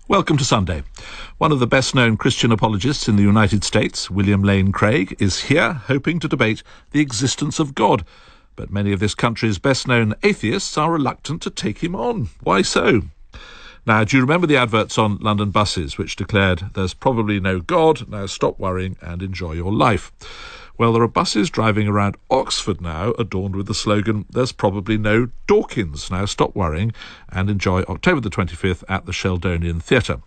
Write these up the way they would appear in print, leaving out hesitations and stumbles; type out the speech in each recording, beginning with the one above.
Welcome to Sunday. One of the best-known Christian apologists in the United States, William Lane Craig, is here hoping to debate the existence of God. But many of this country's best-known atheists are reluctant to take him on. Why so? Now, do you remember the adverts on London buses which declared, "There's probably no God, now stop worrying and enjoy your life"? Well, there are buses driving around Oxford now adorned with the slogan, "There's probably no Dawkins, now stop worrying and enjoy October the 25th at the Sheldonian Theatre."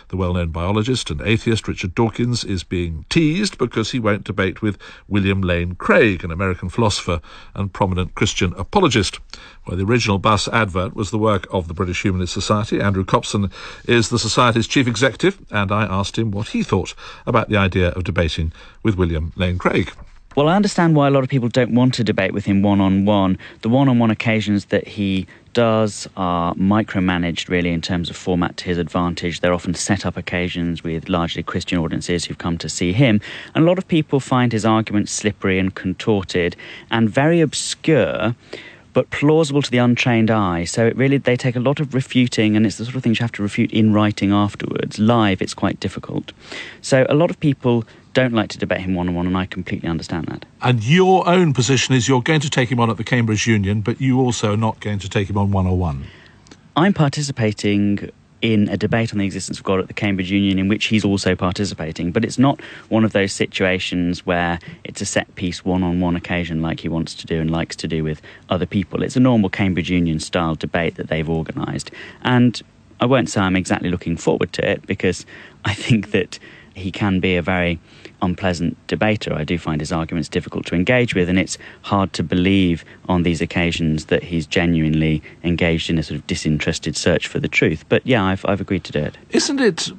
The well-known biologist and atheist Richard Dawkins is being teased because he won't debate with William Lane Craig, an American philosopher and prominent Christian apologist. Well, the original bus advert was the work of the British Humanist Society. Andrew Copson is the Society's chief executive, and I asked him what he thought about the idea of debating with William Lane Craig. Well, I understand why a lot of people don't want to debate with him one-on-one. The one-on-one occasions that he does are micromanaged, really, in terms of format to his advantage. They're often set-up occasions with largely Christian audiences who've come to see him. And a lot of people find his arguments slippery and contorted and very obscure, but plausible to the untrained eye. So they take a lot of refuting, and it's the sort of things you have to refute in writing afterwards. Live, it's quite difficult. So a lot of people don't like to debate him one-on-one, and I completely understand that. And your own position is you're going to take him on at the Cambridge Union, but you also are not going to take him on one-on-one. I'm participating in a debate on the existence of God at the Cambridge Union in which he's also participating, but it's not one of those situations where it's a set-piece one-on-one occasion like he wants to do and likes to do with other people. It's a normal Cambridge Union-style debate that they've organised, and I won't say I'm exactly looking forward to it because I think that he can be a very unpleasant debater. I do find his arguments difficult to engage with, and it's hard to believe on these occasions that he's genuinely engaged in a sort of disinterested search for the truth. But yeah, I've agreed to do it. Isn't it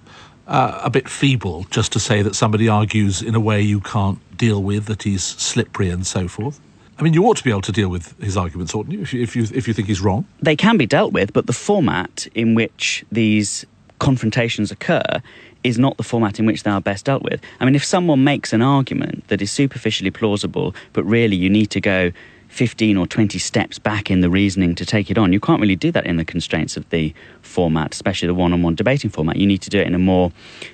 a bit feeble just to say that somebody argues in a way you can't deal with, that he's slippery and so forth? I mean, you ought to be able to deal with his arguments, oughtn't you, if you think he's wrong? They can be dealt with, but the format in which these confrontations occur is not the format in which they are best dealt with. I mean, if someone makes an argument that is superficially plausible, but really you need to go 15 or 20 steps back in the reasoning to take it on, you can't really do that in the constraints of the format, especially the one-on-one debating format. You need to do it in a more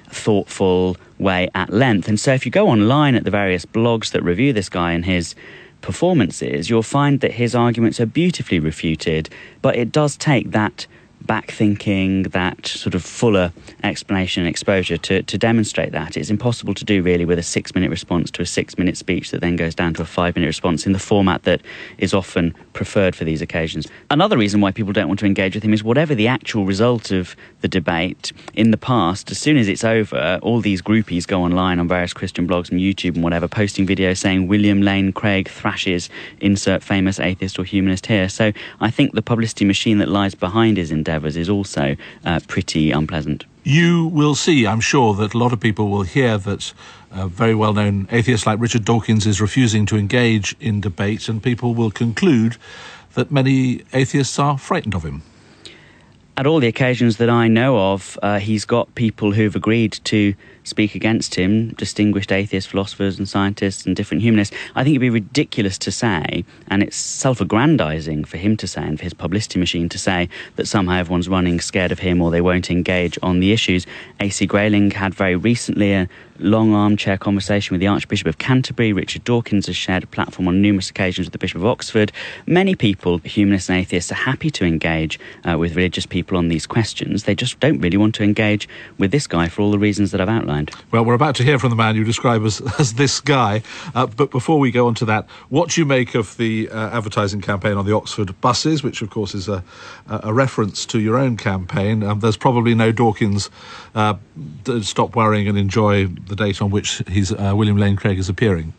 thoughtful way at length. And so if you go online at the various blogs that review this guy and his performances, you'll find that his arguments are beautifully refuted, but it does take that back-thinking, that sort of fuller explanation and exposure to demonstrate that. It's impossible to do, really, with a 6-minute response to a 6-minute speech that then goes down to a 5-minute response in the format that is often preferred for these occasions. Another reason why people don't want to engage with him is whatever the actual result of the debate, in the past, as soon as it's over, all these groupies go online on various Christian blogs and YouTube and whatever, posting videos saying William Lane Craig thrashes insert famous atheist or humanist here. So I think the publicity machine that lies behind his endeavours is also pretty unpleasant. You will see, I'm sure, that a lot of people will hear that a very well-known atheist like Richard Dawkins is refusing to engage in debate, and people will conclude that many atheists are frightened of him. At all the occasions that I know of, he's got people who've agreed to speak against him, distinguished atheists, philosophers and scientists and different humanists. I think it'd be ridiculous to say, and it's self-aggrandising for him to say and for his publicity machine to say, that somehow everyone's running scared of him or they won't engage on the issues. A.C. Grayling had very recently a long armchair conversation with the Archbishop of Canterbury. Richard Dawkins has shared a platform on numerous occasions with the Bishop of Oxford. Many people, humanists and atheists, are happy to engage with religious people on these questions. They just don't really want to engage with this guy for all the reasons that I've outlined. Well, we're about to hear from the man you describe as this guy, but before we go on to that, what do you make of the advertising campaign on the Oxford buses, which of course is a reference to your own campaign? There's probably no Dawkins, stop worrying and enjoy the date on which William Lane Craig is appearing.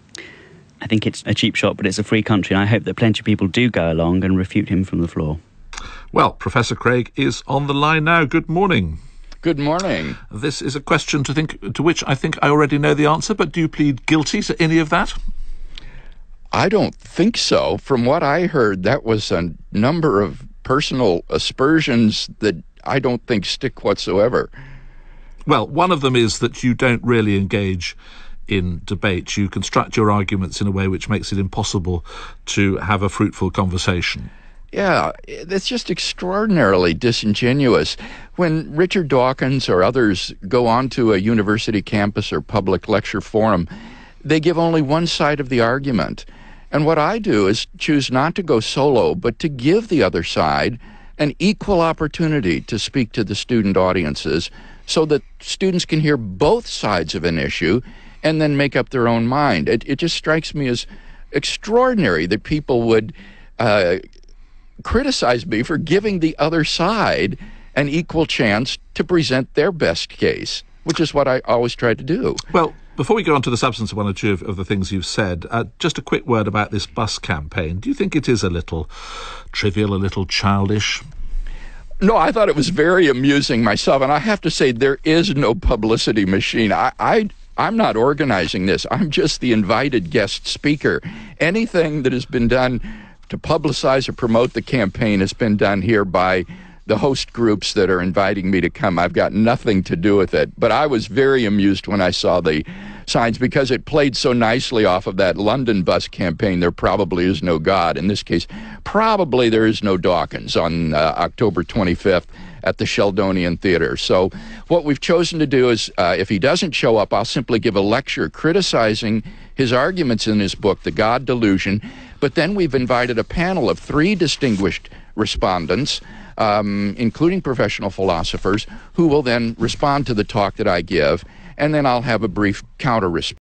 I think it's a cheap shot, but it's a free country, and I hope that plenty of people do go along and refute him from the floor. Well, Professor Craig is on the line now. Good morning. Good morning. This is a question to which I think I already know the answer, but do you plead guilty to any of that? I don't think so. From what I heard, that was a number of personal aspersions that I don't think stick whatsoever. Well, one of them is that you don't really engage in debate. You construct your arguments in a way which makes it impossible to have a fruitful conversation. Yeah, it's just extraordinarily disingenuous. When Richard Dawkins or others go onto a university campus or public lecture forum, they give only one side of the argument. And what I do is choose not to go solo, but to give the other side an equal opportunity to speak to the student audiences so that students can hear both sides of an issue and then make up their own mind. It just strikes me as extraordinary that people would criticize me for giving the other side an equal chance to present their best case, which is what I always try to do. Well, before we go on to the substance of one or two of the things you've said, just a quick word about this bus campaign. Do you think it is a little trivial, a little childish? No, I thought it was very amusing myself, and I have to say there is no publicity machine. I'm not organizing this. I'm just the invited guest speaker. Anything that has been done to publicize or promote the campaign has been done here by the host groups that are inviting me to come. I've got nothing to do with it. But I was very amused when I saw the signs because it played so nicely off of that London bus campaign, "There probably is no God." In this case, probably there is no Dawkins on October 25th at the Sheldonian Theater. So what we've chosen to do is, if he doesn't show up, I'll simply give a lecture criticizing his arguments in his book, The God Delusion. But then we've invited a panel of 3 distinguished respondents, including professional philosophers, who will then respond to the talk that I give, and then I'll have a brief counter response.